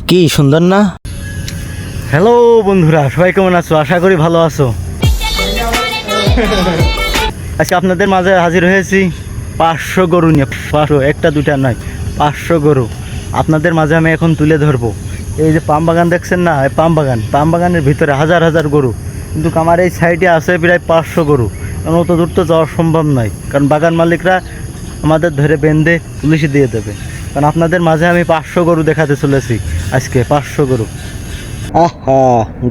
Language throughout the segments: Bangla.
কি সুন্দর না? হ্যালো বন্ধুরা, সবাই কেমন আছো? আশা করি ভালো আছো। আজকে আপনাদের মাঝে হাজির হয়েছি 500 গরু নিয়ে। 500, একটা দুটা নয়, 500 গরু আপনাদের মাঝে আমি এখন তুলে ধরবো। এই যে পাম বাগান দেখছেন না, এই পাম বাগানের ভিতরে হাজার হাজার গরু, কিন্তু আমার এই সাইডে আছে প্রায় 500 গরু। কারণ অত দূর তো যাওয়া সম্ভব নয়, কারণ বাগান মালিকরা আমাদের ধরে বেঁধে পুলিশে দিয়ে দেবে। কারণ আপনাদের মাঝে আমি 500 গরু দেখাতে চলেছি আজকে। 500 গরু। আহা,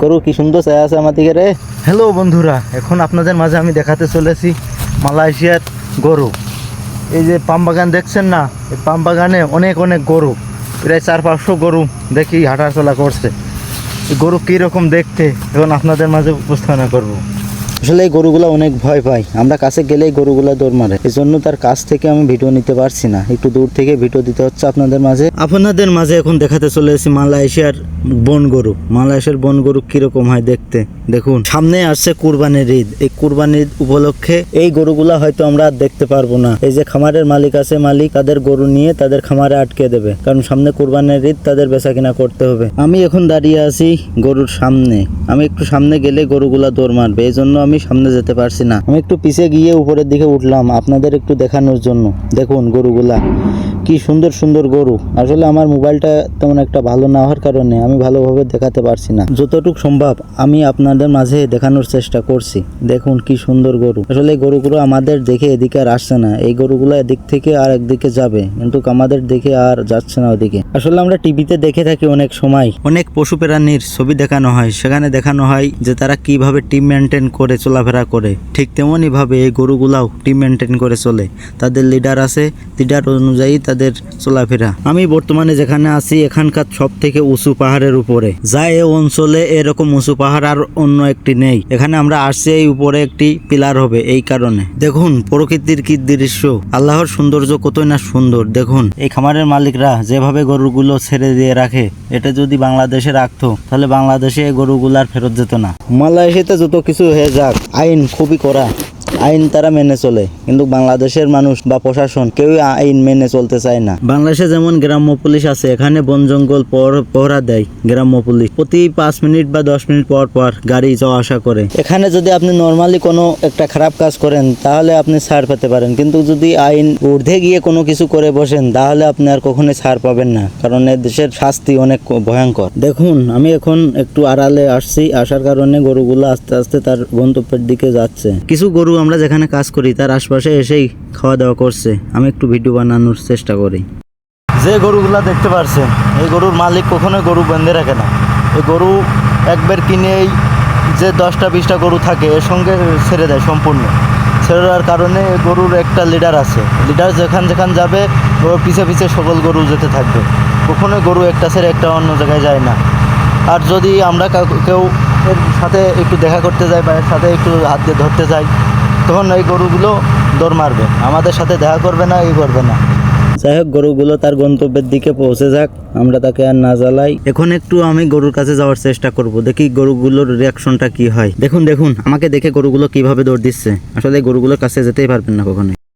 গরু কি সুন্দর চাই আছে আমার দিকে রে। হ্যালো বন্ধুরা, এখন আপনাদের মাঝে আমি দেখাতে চলেছি মালয়েশিয়ার গরু। এই যে পাম বাগান দেখছেন না, এই পাম বাগানে অনেক অনেক গরু, প্রায় 400-500 গরু দেখি হাঁটাচলা করছে। এই গরু কীরকম দেখতে এখন আপনাদের মাঝে উপস্থাপনা করব। আসলে এই গরুগুলো অনেক ভয় পায়, আমরা কাছে গেলেই গরুগুলো দৌড় মারে, এই জন্য তার কাছ থেকে আমি ভিডিও নিতে পারছি না, একটু দূর থেকে ভিডিও দিতে হচ্ছে আপনাদের মাঝে। এখন দেখাতে চলে এসেছি মালয়েশিয়ার বন গরু। মালয়েশিয়ার বন গরু কিরকম হয় দেখতে। দেখুন, সামনে আসছে কুরবানির ঈদ। এই কুরবানির ঈদ উপলক্ষে এই গরুগুলা হয়তো আমরা আর দেখতে পারবো না। এই যে খামারের মালিক আছে, মালিক তাদের গরু নিয়ে তাদের খামারে আটকে দেবে, কারণ সামনে কুরবানির ঈদ, তাদের বেচা কিনা করতে হবে। আমি এখন দাঁড়িয়ে আছি গরুর সামনে। আমি একটু সামনে গেলে গরুগুলা দৌড় মারবে, এই জন্য আমি সামনে যেতে পারছি না। আমি একটু পিছিয়ে গিয়ে উপরের দিকে উঠলাম আপনাদের একটু দেখানোর জন্য। দেখুন গরুগুলা কি সুন্দর সুন্দর গরু। আসলে আমার মোবাইলটা তেমন একটা ভালো না হওয়ার কারণে আমি ভালোভাবে দেখাতে পারছি না। যতটুকু সম্ভব আমি আপনাদের মাঝে দেখানোর চেষ্টা করছি। দেখুন কি সুন্দর গরু। আসলে এই গরুগুলো আমাদের দেখে এদিকে আর আসছে না। এই গরুগুলো এদিক থেকে আর একদিকে যাবে, কিন্তু আমাদের দেখে আর যাচ্ছে না ওদিকে। আসলে আমরা টিভিতে দেখে থাকি অনেক সময়, অনেক পশু প্রাণীর ছবি দেখানো হয়, সেখানে দেখানো হয় যে তারা কিভাবে টিম মেনটেন করে চলাফেরা করে। ঠিক তেমনই ভাবে এই গরুগুলাও টিম মেনটেন করে চলে। তাদের লিডার আছে, লিডার অনুযায়ী তাদের চলাফেরা। আমি বর্তমানে যেখানে আছি এখানকার সব থেকে উঁচু পাহাড়ের উপরে। যা এ অঞ্চলে এরকম উঁচু পাহাড় আর অন্য একটি নেই। এখানে আমরা আসছি, এই উপরে একটি পিলার হবে এই কারণে। দেখুন প্রকৃতির কি দৃশ্য, আল্লাহর সৌন্দর্য কতই না সুন্দর। দেখুন এই খামারের মালিকরা যেভাবে গরুগুলো ছেড়ে দিয়ে রাখে, এটা যদি বাংলাদেশে রাখতো তাহলে বাংলাদেশে এই গরুগুলো আর ফেরত যেত না। মালয়েশিয়াতে যত কিছু হয়ে যাক, আইন খুবই কড়া, আইন তারা মেনে চলে, কিন্তু বাংলাদেশের মানুষ বা প্রশাসন কেউই আইন মেনে চলতে চায় না। বাংলাদেশে যেমন গ্রাম্য পুলিশ আছে, এখানে বন জঙ্গল পহরা দেয় গ্রাম্য পুলিশ। প্রতি 5 মিনিট বা 10 মিনিট পর পর গাড়ি যাওয়া আসা করে। এখানে যদি আপনি নর্মালি কোনো একটা খারাপ কাজ করেন তাহলে আপনি ছাড় পেতে পারেন, কিন্তু যদি আইন ঊর্ধ্বে গিয়ে কোনো কিছু করে বসেন তাহলে আপনি আর কখনোই ছাড় পাবেন না, কারণ এই দেশের শাস্তি অনেক ভয়ঙ্কর। দেখুন আমি এখন একটু আড়ালে আসছি, আসার কারণে গরুগুলো আস্তে আস্তে তার গন্তব্যের দিকে যাচ্ছে। কিছু গরু আমরা যেখানে কাজ করি তার আশপাশে এসেই খাওয়া দাওয়া করছে। আমি একটু ভিডিও বানানোর চেষ্টা করি। যে গরুগুলা দেখতে পারছেন, এই গরুর মালিক কখনোই গরু বেঁধে রাখে না। এই গরু একবার কিনেই যে 10টা-20টা গরু থাকে এর সঙ্গে ছেড়ে দেয় সম্পূর্ণ। ছেড়ে দেওয়ার কারণে গরুর একটা লিডার আছে, লিডার যেখান যাবে ওর পিছে পিছে সকল গরু যেতে থাকবে। কখনোই গরু একটা ছেড়ে একটা অন্য জায়গায় যায় না। আর যদি আমরা কেউ এর সাথে একটু দেখা করতে যাই বা এর সাথে একটু হাত দিয়ে ধরতে যাই, তখন এই গরুগুলো দৌড় মারবে, আমাদের সাথে দেখা করবে না, এই করবে না। যাই হোক, গরুগুলো তার গন্তব্যের দিকে পৌঁছে যাক, আমরা তাকে আর না জ্বালাই। এখন একটু আমি গরুর কাছে যাওয়ার চেষ্টা করব, দেখি গরুগুলোর রিয়াকশনটা কি হয়। দেখুন আমাকে দেখে গরুগুলো কিভাবে দৌড় দিচ্ছে। আসলে গরুগুলোর কাছে যেতেই পারবেন না কখনো।